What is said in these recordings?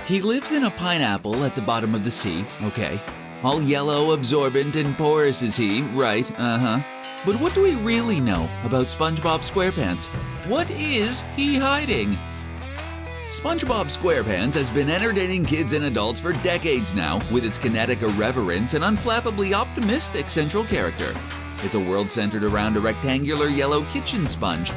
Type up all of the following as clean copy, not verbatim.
He lives in a pineapple at the bottom of the sea, okay. All yellow, absorbent, and porous is he, right, But what do we really know about SpongeBob SquarePants? What is he hiding? SpongeBob SquarePants has been entertaining kids and adults for decades now with its kinetic irreverence and unflappably optimistic central character. It's a world centered around a rectangular yellow kitchen sponge,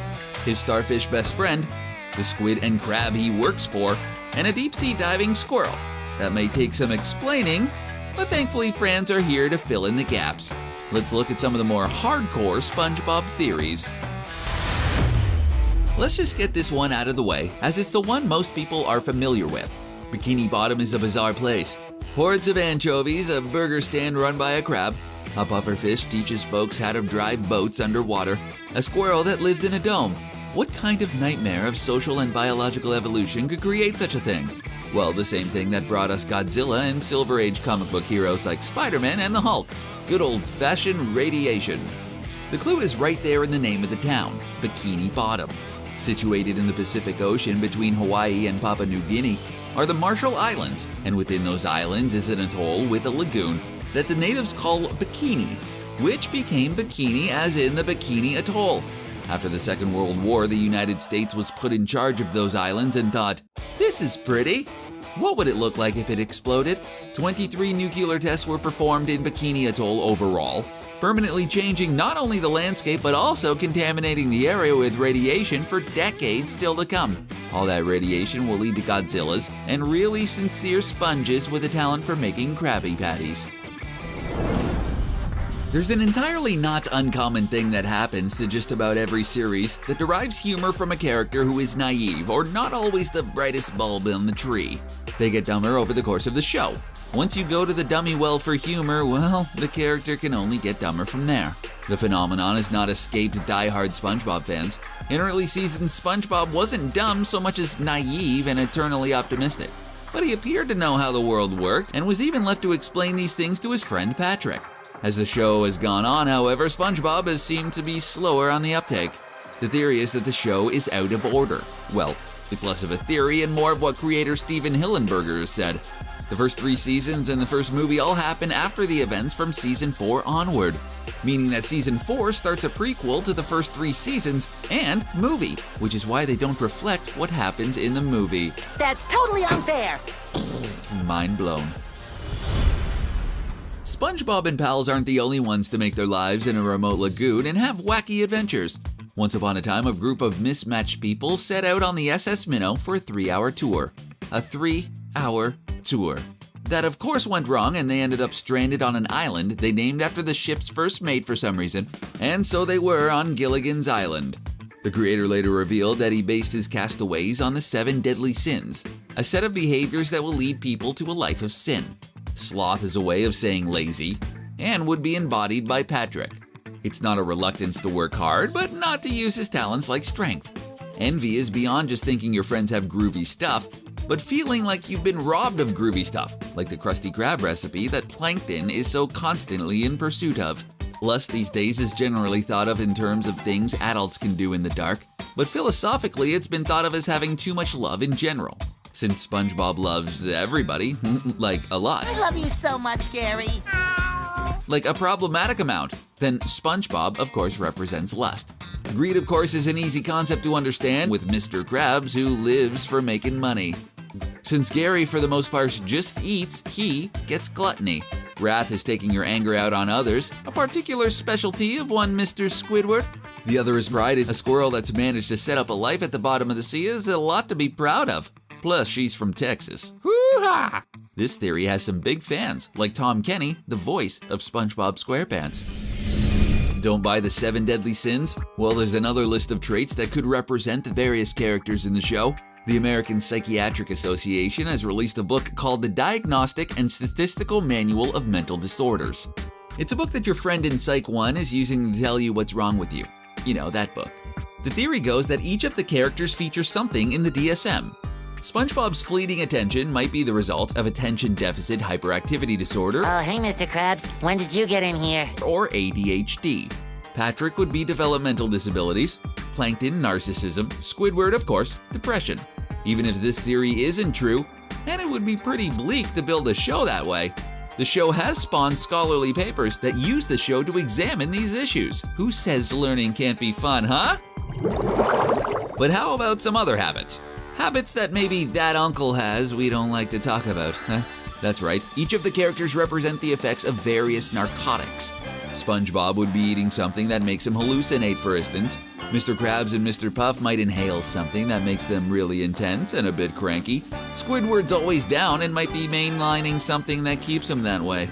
his starfish best friend, the squid and crab he works for, and a deep-sea diving squirrel. That may take some explaining, but thankfully fans are here to fill in the gaps. Let's look at some of the more hardcore SpongeBob theories. Let's just get this one out of the way, as it's the one most people are familiar with. Bikini Bottom is a bizarre place. Hordes of anchovies, a burger stand run by a crab, a pufferfish teaches folks how to drive boats underwater, a squirrel that lives in a dome. What kind of nightmare of social and biological evolution could create such a thing? Well, the same thing that brought us Godzilla and Silver Age comic book heroes like Spider-Man and the Hulk. Good old-fashioned radiation. The clue is right there in the name of the town, Bikini Bottom. Situated in the Pacific Ocean between Hawaii and Papua New Guinea are the Marshall Islands, and within those islands is an atoll with a lagoon that the natives call Bikini, which became Bikini as in the Bikini Atoll. After the Second World War, the United States was put in charge of those islands and thought, this is pretty. What would it look like if it exploded? 23 nuclear tests were performed in Bikini Atoll overall, permanently changing not only the landscape but also contaminating the area with radiation for decades still to come. All that radiation will lead to Godzillas and really sincere sponges with a talent for making Krabby Patties. There's an entirely not uncommon thing that happens to just about every series that derives humor from a character who is naive or not always the brightest bulb in the tree. They get dumber over the course of the show. Once you go to the dummy well for humor, well, the character can only get dumber from there. The phenomenon has not escaped die-hard SpongeBob fans. In early seasons, SpongeBob wasn't dumb so much as naive and eternally optimistic. But he appeared to know how the world worked and was even left to explain these things to his friend Patrick. As the show has gone on, however, SpongeBob has seemed to be slower on the uptake. The theory is that the show is out of order. Well, it's less of a theory and more of what creator Steven Hillenberger has said. The first 3 seasons and the first movie all happen after the events from season 4 onward, meaning that season 4 starts a prequel to the first 3 seasons and movie, which is why they don't reflect what happens in the movie. That's totally unfair! Mind blown. SpongeBob and pals aren't the only ones to make their lives in a remote lagoon and have wacky adventures. Once upon a time, a group of mismatched people set out on the SS Minnow for a 3-hour tour. A 3-hour tour. That of course went wrong and they ended up stranded on an island they named after the ship's first mate for some reason, and so they were on Gilligan's Island. The creator later revealed that he based his castaways on the 7 deadly sins, a set of behaviors that will lead people to a life of sin. Sloth is a way of saying lazy, and would be embodied by Patrick. It's not a reluctance to work hard, but not to use his talents like strength. Envy is beyond just thinking your friends have groovy stuff, but feeling like you've been robbed of groovy stuff, like the Krusty Krab recipe that Plankton is so constantly in pursuit of. Lust these days is generally thought of in terms of things adults can do in the dark, but philosophically it's been thought of as having too much love in general. Since SpongeBob loves everybody, like a lot. I love you so much, Gary. Like a problematic amount, then SpongeBob, of course, represents lust. Greed, of course, is an easy concept to understand with Mr. Krabs, who lives for making money. Since Gary, for the most part, just eats, he gets gluttony. Wrath is taking your anger out on others, a particular specialty of one Mr. Squidward. The other is pride. Is a squirrel that's managed to set up a life at the bottom of the sea is a lot to be proud of. Plus, she's from Texas. Hoo-ha! This theory has some big fans, like Tom Kenny, the voice of SpongeBob SquarePants. Don't buy the 7 deadly sins? Well, there's another list of traits that could represent the various characters in the show. The American Psychiatric Association has released a book called The Diagnostic and Statistical Manual of Mental Disorders. It's a book that your friend in Psych 1 is using to tell you what's wrong with you. You know, that book. The theory goes that each of the characters features something in the DSM. SpongeBob's fleeting attention might be the result of attention deficit hyperactivity disorder. Oh, hey, Mr. Krabs. When did you get in here? Or ADHD. Patrick would be developmental disabilities. Plankton, narcissism. Squidward, of course, depression. Even if this theory isn't true, and it would be pretty bleak to build a show that way. The show has spawned scholarly papers that use the show to examine these issues. Who says learning can't be fun, huh? But how about some other habits? Habits that maybe that uncle has we don't like to talk about, huh? That's right, each of the characters represent the effects of various narcotics. SpongeBob would be eating something that makes him hallucinate, for instance. Mr. Krabs and Mr. Puff might inhale something that makes them really intense and a bit cranky. Squidward's always down and might be mainlining something that keeps him that way.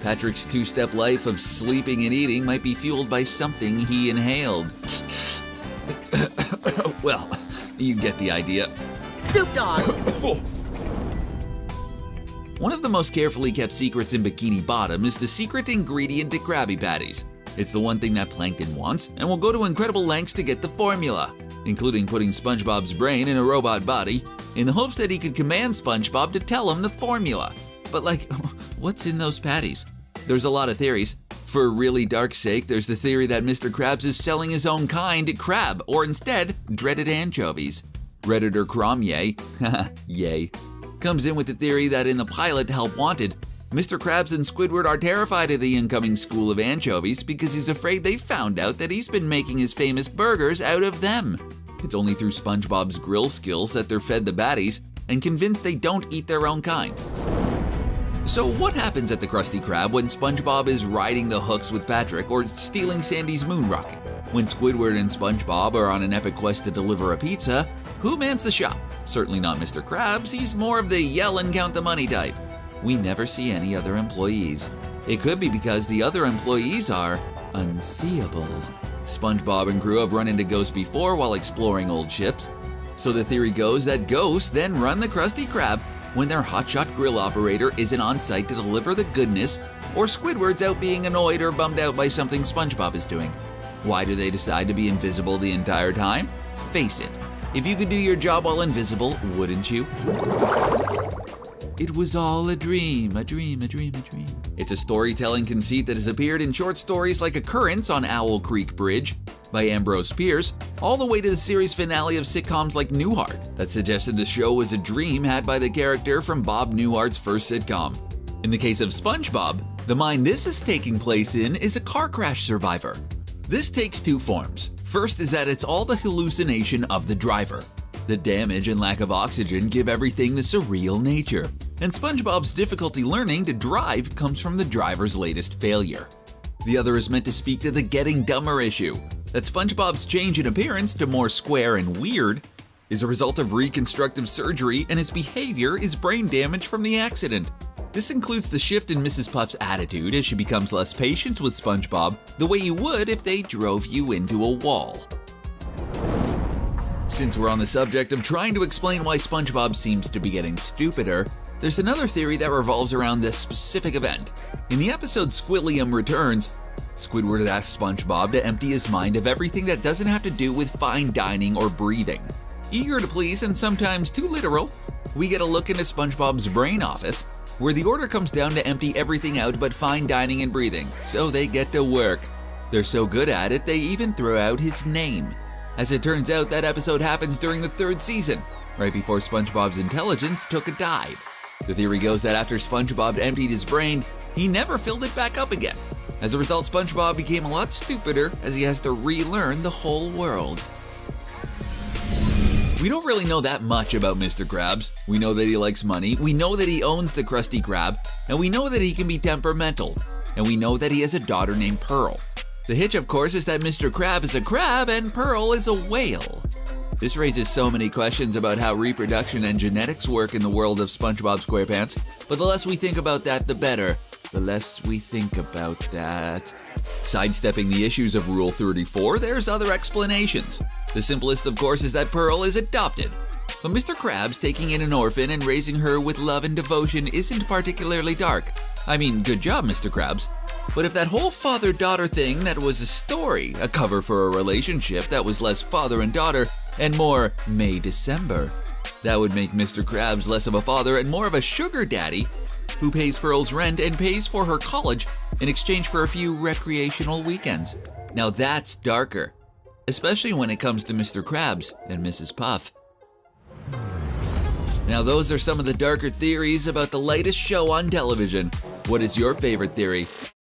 Patrick's two-step life of sleeping and eating might be fueled by something he inhaled. Well, you get the idea. Snoop Dogg. One of the most carefully kept secrets in Bikini Bottom is the secret ingredient to Krabby Patties. It's the one thing that Plankton wants and will go to incredible lengths to get the formula, including putting SpongeBob's brain in a robot body in the hopes that he could command SpongeBob to tell him the formula. But what's in those patties? There's a lot of theories. For a really dark sake, there's the theory that Mr. Krabs is selling his own kind crab, or instead, dreaded anchovies. Redditor Cromye, yay, comes in with the theory that in the pilot Help Wanted, Mr. Krabs and Squidward are terrified of the incoming school of anchovies because he's afraid they found out that he's been making his famous burgers out of them. It's only through SpongeBob's grill skills that they're fed the baddies and convinced they don't eat their own kind. So what happens at the Krusty Krab when SpongeBob is riding the hooks with Patrick or stealing Sandy's moon rocket? When Squidward and SpongeBob are on an epic quest to deliver a pizza, who mans the shop? Certainly not Mr. Krabs, he's more of the yell and count the money type. We never see any other employees. It could be because the other employees are unseeable. SpongeBob and crew have run into ghosts before while exploring old ships. So the theory goes that ghosts then run the Krusty Krab when their hotshot grill operator isn't on site to deliver the goodness, or Squidward's out being annoyed or bummed out by something SpongeBob is doing. Why do they decide to be invisible the entire time? Face it, if you could do your job while invisible, wouldn't you? It was all a dream, a dream, a dream, a dream. It's a storytelling conceit that has appeared in short stories like Occurrence on Owl Creek Bridge by Ambrose Pierce, all the way to the series finale of sitcoms like Newhart that suggested the show was a dream had by the character from Bob Newhart's first sitcom. In the case of SpongeBob, the mind this is taking place in is a car crash survivor. This takes two forms. First is that it's all the hallucination of the driver. The damage and lack of oxygen give everything the surreal nature. And SpongeBob's difficulty learning to drive comes from the driver's latest failure. The other is meant to speak to the getting dumber issue, that SpongeBob's change in appearance to more square and weird is a result of reconstructive surgery and his behavior is brain damage from the accident. This includes the shift in Mrs. Puff's attitude as she becomes less patient with SpongeBob, the way you would if they drove you into a wall. Since we're on the subject of trying to explain why SpongeBob seems to be getting stupider, there's another theory that revolves around this specific event. In the episode Squilliam Returns, Squidward asks SpongeBob to empty his mind of everything that doesn't have to do with fine dining or breathing. Eager to please and sometimes too literal, we get a look into SpongeBob's brain office, where the order comes down to empty everything out but fine dining and breathing, so they get to work. They're so good at it, they even throw out his name. As it turns out, that episode happens during the third season, right before SpongeBob's intelligence took a dive. The theory goes that after SpongeBob emptied his brain, he never filled it back up again. As a result, SpongeBob became a lot stupider as he has to relearn the whole world. We don't really know that much about Mr. Krabs. We know that he likes money, we know that he owns the Krusty Krab, and we know that he can be temperamental, and we know that he has a daughter named Pearl. The hitch, of course, is that Mr. Krab is a crab and Pearl is a whale. This raises so many questions about how reproduction and genetics work in the world of SpongeBob SquarePants, but the less we think about that, the better. The less we think about that. Sidestepping the issues of Rule 34, there's other explanations. The simplest, of course, is that Pearl is adopted. But Mr. Krabs taking in an orphan and raising her with love and devotion isn't particularly dark. I mean, good job, Mr. Krabs. But if that whole father-daughter thing that was a story, a cover for a relationship that was less father and daughter and more May-December, that would make Mr. Krabs less of a father and more of a sugar daddy who pays Pearl's rent and pays for her college in exchange for a few recreational weekends. Now that's darker, especially when it comes to Mr. Krabs and Mrs. Puff. Now those are some of the darker theories about the latest show on television. What is your favorite theory?